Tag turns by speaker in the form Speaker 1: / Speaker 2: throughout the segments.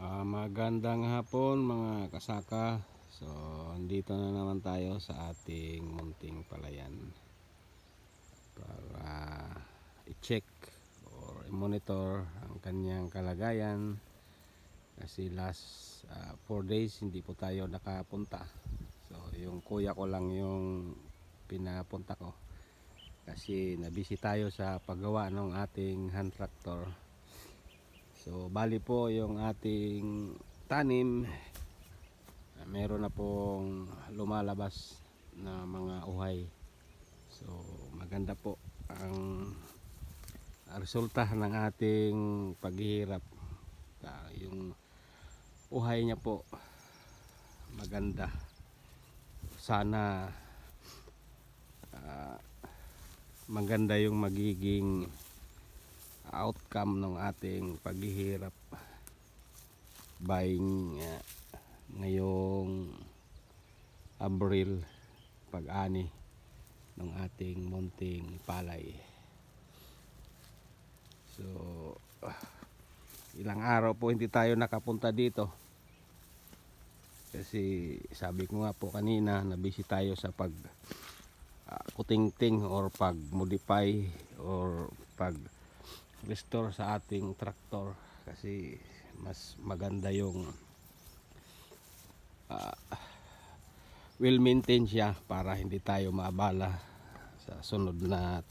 Speaker 1: Magandang hapon mga kasaka. So dito na naman tayo sa ating munting palayan para i-check or i-monitor ang kanyang kalagayan kasi last 4 days hindi po tayo nakapunta. So yung kuya ko lang yung pinapunta ko kasi nabisi tayo sa paggawa ng ating hand tractor. So bali po yung ating tanim, meron na pong lumalabas na mga uhay. So maganda po ang resulta ng ating paghihirap. Yung uhay niya po maganda. Sana maganda yung magiging outcome ng ating paghihirap buying ngayong Abril, pag-ani ng ating munting palay. So ilang araw po hindi tayo nakapunta dito kasi sabi ko nga po kanina, nabisi tayo sa pag kutingting or pag modify or pag restore sa ating traktor kasi mas maganda yung well maintain siya para hindi tayo maabala sa sunod na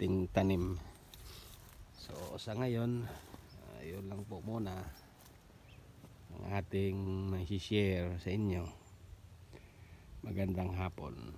Speaker 1: ting tanim. So sa ngayon yun lang po muna ang ating mai-share sa inyo. Magandang hapon.